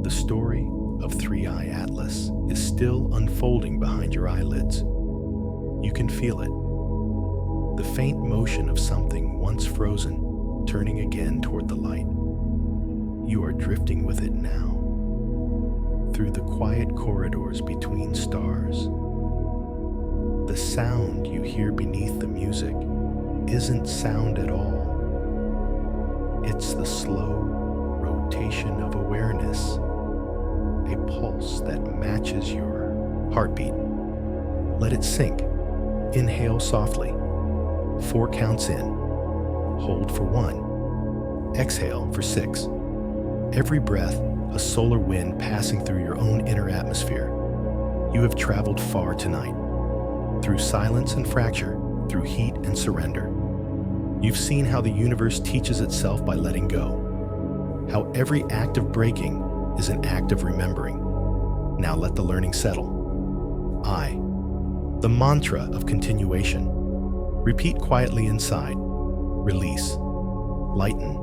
The story of 3I Atlas is still unfolding behind your eyelids. You can feel it. The faint motion of something once frozen, turning again toward the light. You are drifting with it now. Through the quiet corridors between stars. The sound you hear beneath the music isn't sound at all. It's the slow rotation of awareness, a pulse that matches your heartbeat. Let it sink. Inhale softly. 4 counts in. Hold for 1. Exhale for 6. Every breath, a solar wind passing through your own inner atmosphere. You have traveled far tonight. Through silence and fracture, through heat and surrender. You've seen how the universe teaches itself by letting go. How every act of breaking is an act of remembering. Now let the learning settle. I, the mantra of continuation. Repeat quietly inside. Release. Lighten.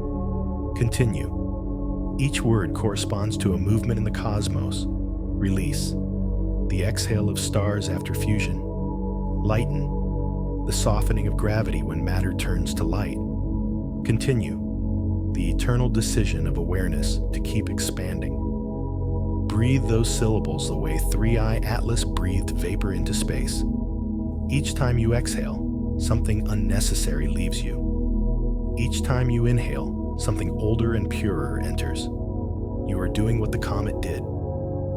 Continue. Each word corresponds to a movement in the cosmos. Release. The exhale of stars after fusion. Lighten. The softening of gravity when matter turns to light. Continue. The eternal decision of awareness to keep expanding. Breathe those syllables the way 3I Atlas breathed vapor into space. Each time you exhale, something unnecessary leaves you. Each time you inhale, something older and purer enters. You are doing what the comet did,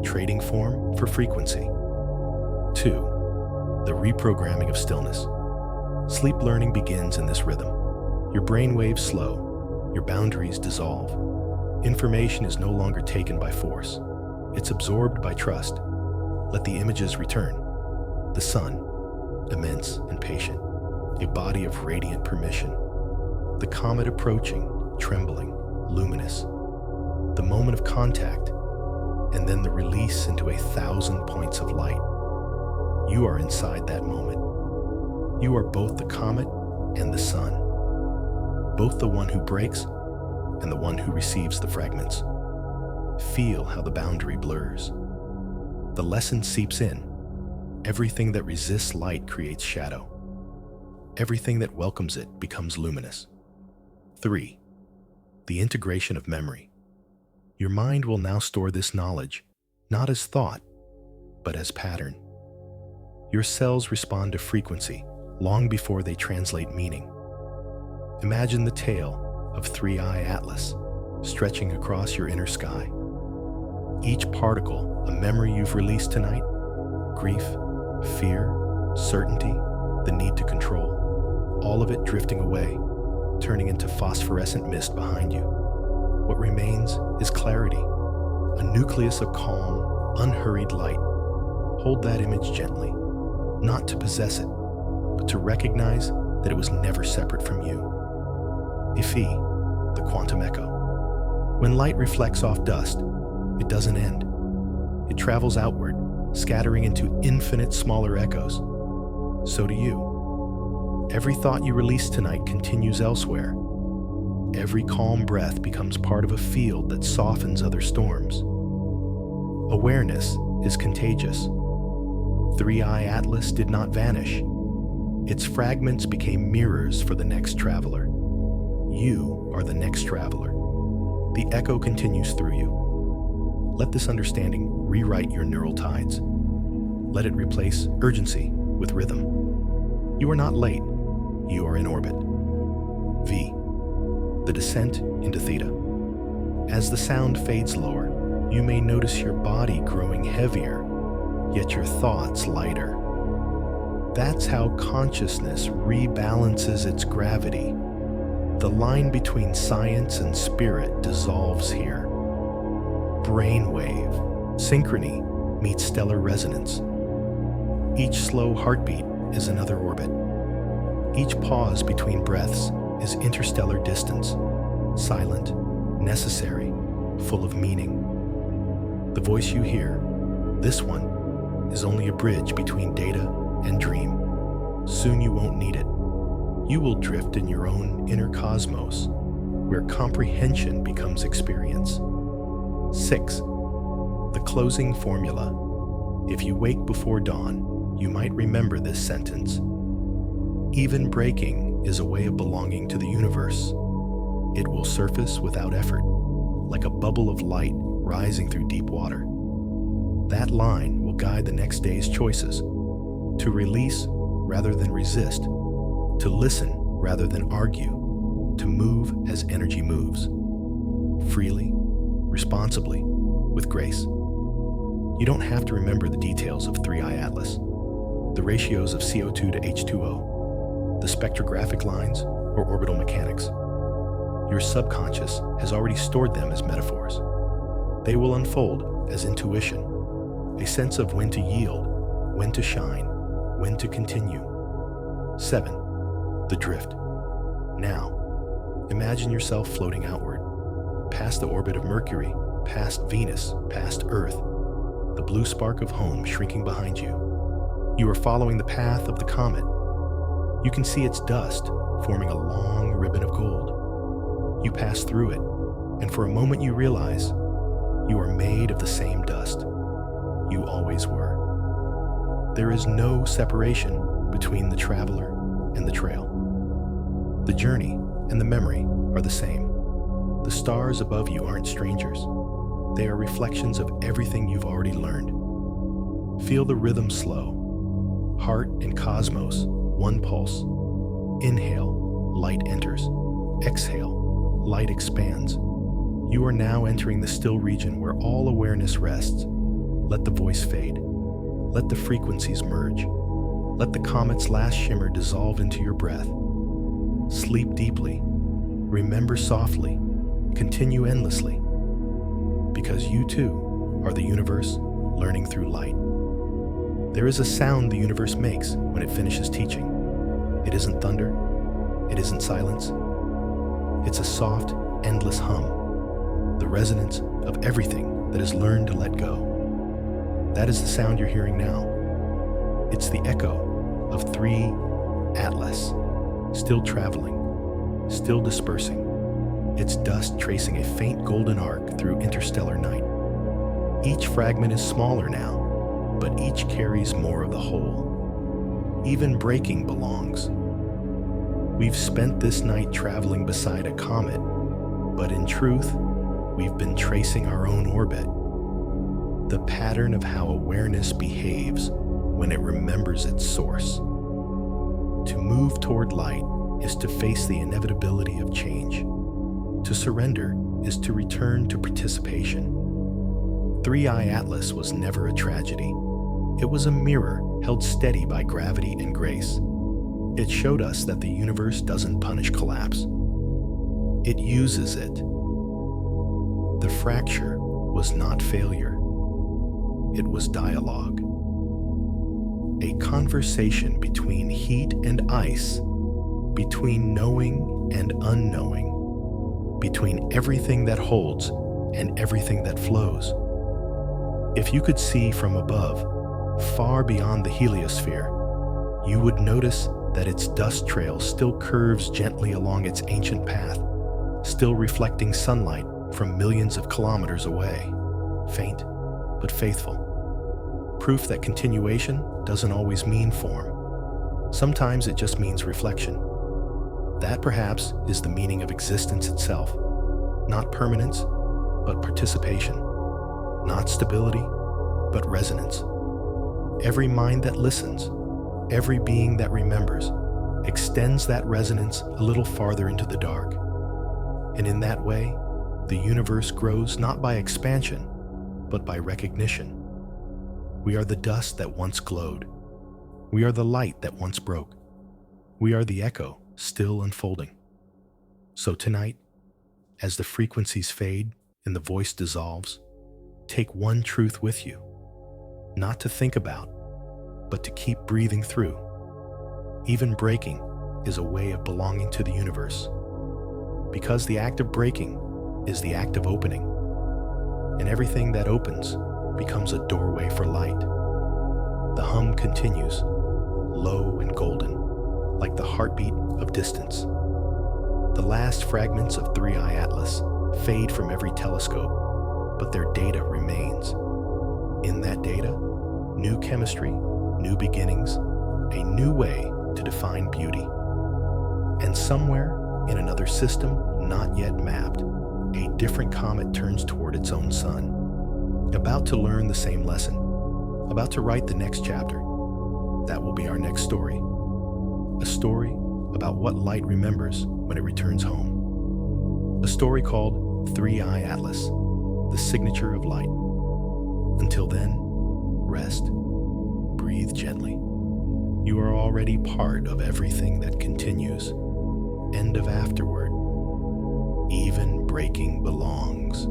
trading form for frequency. 2. The reprogramming of stillness. Sleep learning begins in this rhythm. Your brain waves slow, your boundaries dissolve. Information is no longer taken by force. It's absorbed by trust. Let the images return. The sun, immense and patient, a body of radiant permission. The comet approaching, trembling, luminous. The moment of contact, and then the release into 1,000 points of light. You are inside that moment. You are both the comet and the sun, both the one who breaks and the one who receives the fragments. Feel how the boundary blurs. The lesson seeps in. Everything that resists light creates shadow. Everything that welcomes it becomes luminous. 3. The integration of memory. Your mind will now store this knowledge, not as thought, but as pattern. Your cells respond to frequency long before they translate meaning. Imagine the tail of 3I Atlas stretching across your inner sky. Each particle, a memory you've released tonight, grief, fear, certainty, the need to control, all of it drifting away, turning into phosphorescent mist behind you. What remains is clarity, a nucleus of calm, unhurried light. Hold that image gently, not to possess it, but to recognize that it was never separate from you. Ifi, the quantum echo. When light reflects off dust, it doesn't end. It travels outward, scattering into infinite smaller echoes. So do you. Every thought you release tonight continues elsewhere. Every calm breath becomes part of a field that softens other storms. Awareness is contagious. 3I Atlas did not vanish. Its fragments became mirrors for the next traveler. You are the next traveler. The echo continues through you. Let this understanding rewrite your neural tides. Let it replace urgency with rhythm. You are not late, you are in orbit. V. The descent into theta. As the sound fades lower, you may notice your body growing heavier, yet your thoughts lighter. That's how consciousness rebalances its gravity. The line between science and spirit dissolves here. Brainwave. Synchrony meets stellar resonance. Each slow heartbeat is another orbit. Each pause between breaths is interstellar distance, silent, necessary, full of meaning. The voice you hear, this one, is only a bridge between data and dream. Soon you won't need it. You will drift in your own inner cosmos, where comprehension becomes experience. 6. The closing formula. If you wake before dawn, you might remember this sentence. Even breaking is a way of belonging to the universe. It will surface without effort, like a bubble of light rising through deep water. That line will guide the next day's choices. To release rather than resist, to listen rather than argue, to move as energy moves. Freely, responsibly, with grace. You don't have to remember the details of 3I Atlas, the ratios of CO2 to H2O, the spectrographic lines, or orbital mechanics. Your subconscious has already stored them as metaphors. They will unfold as intuition, a sense of when to yield, when to shine, when to continue. 7. The drift. Now, imagine yourself floating outward, past the orbit of Mercury, past Venus, past Earth, the blue spark of home shrinking behind you. You are following the path of the comet. You can see its dust forming a long ribbon of gold. You pass through it, and for a moment you realize you are made of the same dust. You always were. There is no separation between the traveler and the trail. The journey and the memory are the same. The stars above you aren't strangers. They are reflections of everything you've already learned. Feel the rhythm slow. Heart and cosmos, one pulse. Inhale, light enters. Exhale, light expands. You are now entering the still region where all awareness rests. Let the voice fade. Let the frequencies merge. Let the comet's last shimmer dissolve into your breath. Sleep deeply. Remember softly. Continue endlessly. Because you too are the universe learning through light. There is a sound the universe makes when it finishes teaching. It isn't thunder. It isn't silence. It's a soft, endless hum. The resonance of everything that has learned to let go. That is the sound you're hearing now. It's the echo of 3 Atlas, still traveling, still dispersing. Its dust tracing a faint golden arc through interstellar night. Each fragment is smaller now, but each carries more of the whole. Even breaking belongs. We've spent this night traveling beside a comet, but in truth, we've been tracing our own orbit. The pattern of how awareness behaves when it remembers its source. To move toward light is to face the inevitability of change. To surrender is to return to participation. 3I Atlas was never a tragedy. It was a mirror held steady by gravity and grace. It showed us that the universe doesn't punish collapse. It uses it. The fracture was not failure. It was dialogue. A conversation between heat and ice, between knowing and unknowing, between everything that holds and everything that flows. If you could see from above, far beyond the heliosphere, you would notice that its dust trail still curves gently along its ancient path, still reflecting sunlight from millions of kilometers away, faint but faithful. Proof that continuation doesn't always mean form. Sometimes it just means reflection. That perhaps is the meaning of existence itself. Not permanence, but participation. not stability, but resonance. Every mind that listens, every being that remembers, extends that resonance a little farther into the dark. And in that way, the universe grows not by expansion, but by recognition. We are the dust that once glowed. We are the light that once broke. We are the echo still unfolding. So tonight, as the frequencies fade and the voice dissolves, take one truth with you, not to think about, but to keep breathing through. Even breaking is a way of belonging to the universe, because the act of breaking is the act of opening, and everything that opens becomes a doorway for light. The hum continues, low and golden, like the heartbeat of distance. The last fragments of 3i Atlas fade from every telescope, but their data remains. In that data, new chemistry, new beginnings, a new way to define beauty. And somewhere in another system not yet mapped, a different comet turns toward its own sun, about to learn the same lesson, about to write the next chapter. That will be our next story. A story about what light remembers when it returns home. A story called 3i Atlas, the signature of light. Until then, rest, breathe gently. You are already part of everything that continues. End of afterward. Even breaking belongs.